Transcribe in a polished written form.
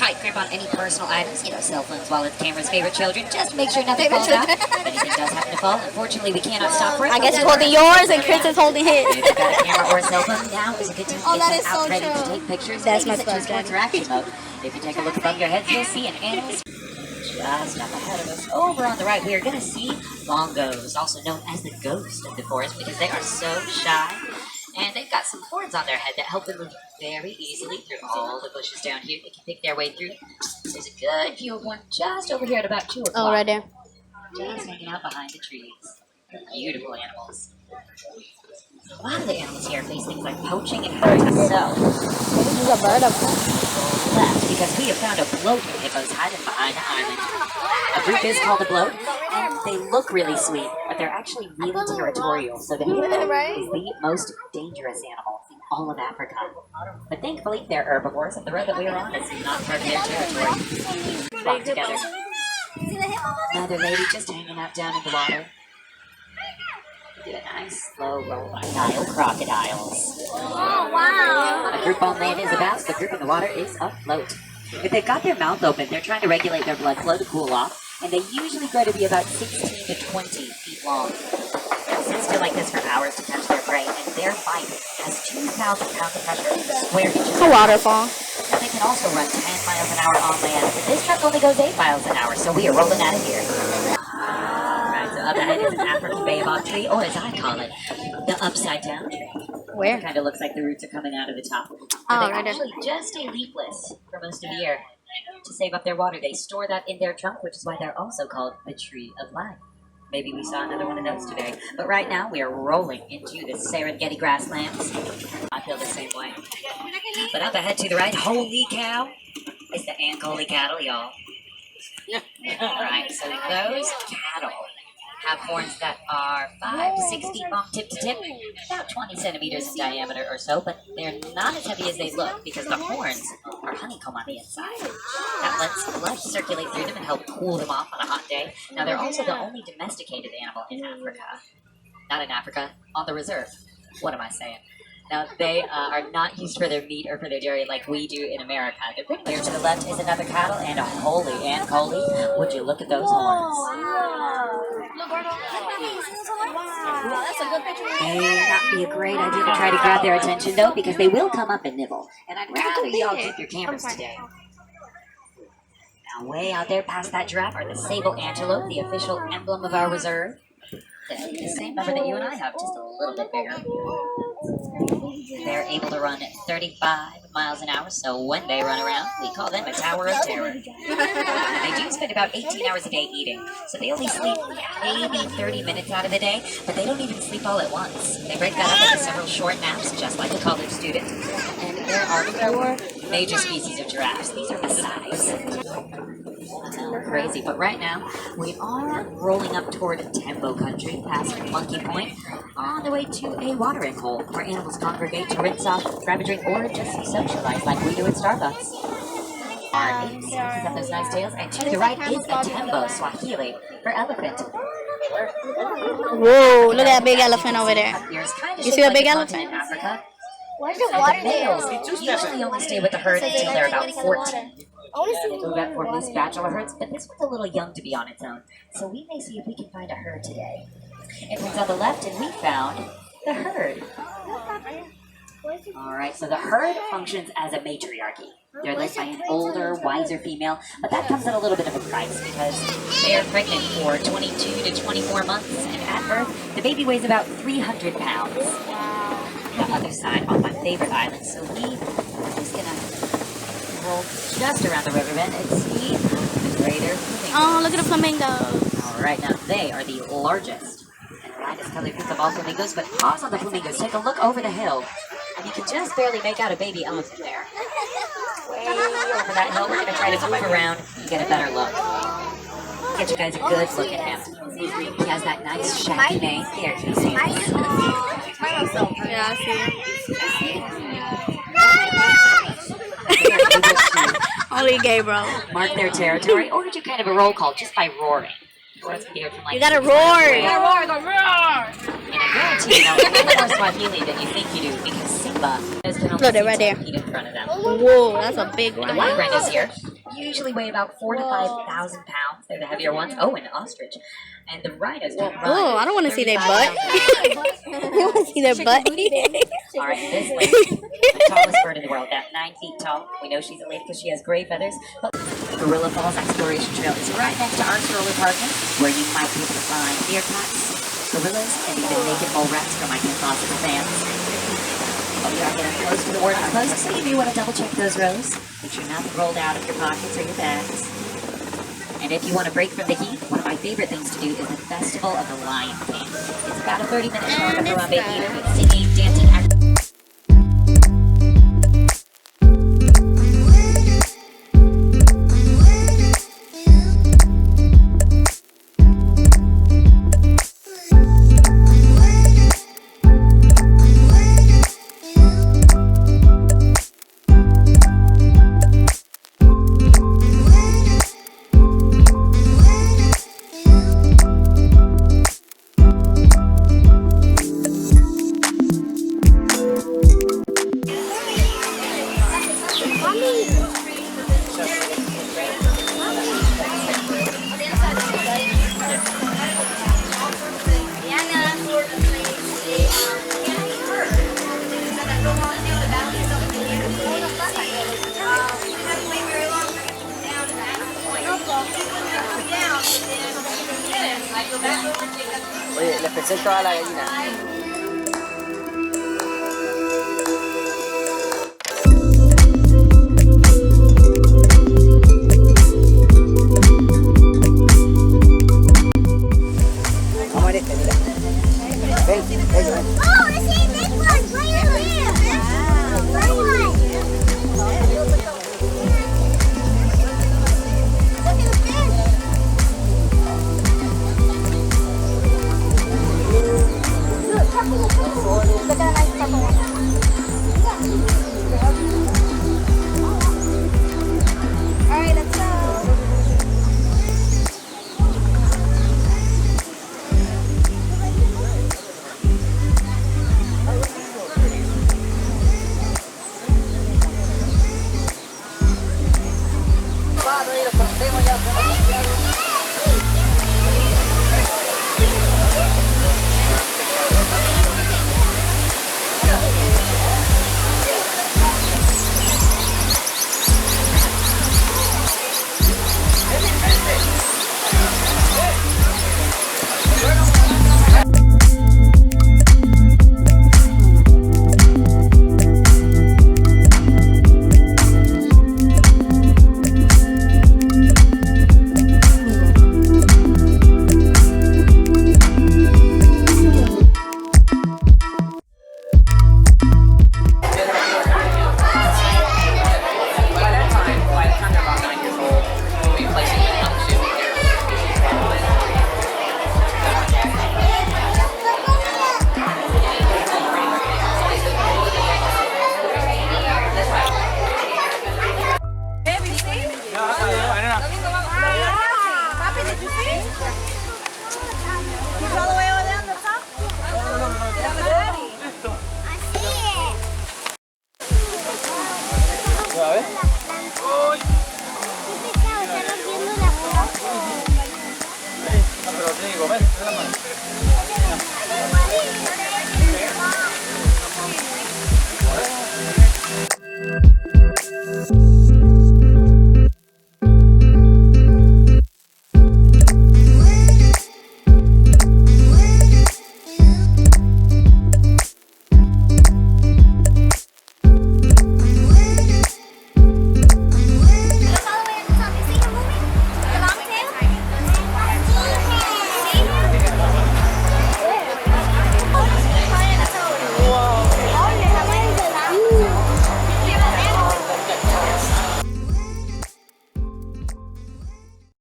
tight grip on any personal items, you know, cell phones, wallets, cameras, favorite children. Just make sure nothing falls out. If anything does happen to fall, unfortunately, we cannot stop for it. I guess you're holding yours and Chris is holding his. If you've got a camera or a cell phone, now is a good time to get out ready to take pictures. That's my just interaction mode. If you take a look above your heads, you'll see an animal just up ahead of us. Over on the right, we are going to see bongos, also known as the ghost of the forest, because they are so shy. And they've got some horns on their head that help them move very easily through all the bushes down here. They can pick their way through. There's a good view of one just over here at about 2 o'clock. Oh, right there. Just hanging out behind the trees. They're beautiful animals. A lot of the animals here face things like poaching and hunting. So, This is a bird up there. left because we have found a bloat of hippos hiding behind the island. A group is called a bloat, and they look really sweet, but they're actually really territorial. So the hippo is the most dangerous animal in all of Africa. But thankfully, they're herbivores, and the road that we are on is not part of their territory. Flock together. Another lady just hanging out down in the water. Did a nice slow roll by Nile crocodiles. Oh, wow. A group on land is a bass, the group in the water is afloat. If they've got their mouth open, they're trying to regulate their blood flow to cool off, and they usually grow to be about 16 to 20 feet long. They'll sit still like this for hours to catch their prey, and their bite has 2,000 pounds of pressure square inches. It's a waterfall. Now they can also run 10 miles an hour on land, but this truck only goes 8 miles an hour, so we are rolling out of here. Alright, so up ahead is an African baobab tree, or as I call it, the upside down tree. Where? It kind of looks like the roots are coming out of the top. Oh, And they right there. actually just stay leafless for most of the year. To save up their water, they store that in their trunk, which is why they're also called the tree of life. Maybe we saw another one of those today. But right now, we are rolling into the Serengeti grasslands. I feel the same way. But up ahead to the right, holy cow, it's the Ankoli cattle, y'all. Alright, so those cattle have horns that are 5 to 6 feet long tip to tip, about 20 centimeters in diameter or so, but they're not as heavy as they look because the horns are honeycomb on the inside. That lets blood circulate through them and help cool them off on a hot day. Now, they're also the only domesticated animal in Africa. Not in Africa, on the reserve. What am I saying? Now, they are not used for their meat or for their dairy like we do in America. They're pretty clear. To the left is another cattle, and a holy Ankoli. Would you look at those horns? That's a good picture. May not be a great idea to try to grab their attention, though, because they will come up and nibble. And I'd rather y'all keep your cameras today. Now, way out there past that giraffe are the sable antelope, the official emblem of our reserve. The same number that you and I have, just a little bit bigger. They're able to run at 35 miles an hour, so when they run around, we call them a tower of terror. They do spend about 18 hours a day eating, so they only sleep maybe 30 minutes out of the day, but they don't even sleep all at once. They break that up into several short naps, just like a college student. And there are 4 major species of giraffes. These are Maasais. Crazy, but right now we are rolling up toward Tembo country, past Monkey Point, on the way to a watering hole where animals congregate to rinse off, grab a drink, or just socialize like we do at Starbucks. Our apes, he's got those nice tails, and to the right is a Tembo, Swahili, for elephant. Whoa, look at that big elephant over there. You see a big elephant? In Africa. Where's the And the males usually only stay with the herd until they're about 14. They move out for loose bachelor herds, but this one's a little young to be on its own. So we may see if we can find a herd today. It was on the left, and we found the herd. Alright, so the herd functions as a matriarchy. They're led by an older, wiser female, but that comes at a little bit of a price because they are pregnant for 22 to 24 months, and at birth, the baby weighs about 300 pounds. The other side on my favorite island, so we are just gonna roll just around the river bend and see the greater flamingos. Oh, look at the flamingos. Alright, now they are the largest and lightest colored group of all flamingos, but pause on the flamingos, take a look over the hill, and you can just barely make out a baby elephant there. Way over that hill, we're gonna try to move around and get a better look. Get you guys a good look at him. He has that nice shaggy mane. There he is. Yeah, I see. Only gay, bro. Mark their territory, or do kind of a roll call just by roaring. Words can be heard from like You gotta roar. And I guarantee you know a little more Swahili than you think you do because Simba can only Look, they're right there. feet in front of them. Whoa, that's a big The white lion. rhinos here usually weigh about 4,000 to 5,000 pounds. They're the heavier ones. Oh, and ostrich. And the rhinos can run. Oh, I don't want to see their butt. 35,000 I want to see their butt. All right, this lady, the tallest bird in the world, at 9 feet tall. We know she's a lady because she has gray feathers. But Gorilla Falls Exploration Trail is right next to our stroller parking, where you might be able to find meerkats, gorillas, and even naked mole rats for my impossible fans. But we are getting close to the boarding post, so you may want to double check those rows. Make sure nothing rolled out of your pockets or your bags. And if you want to break from the heat, one of my favorite things to do is the Festival of the Lion King. It's about a 30-minute show at the Harambe Theater with singing, dancing, Oye, les presento a la gallina.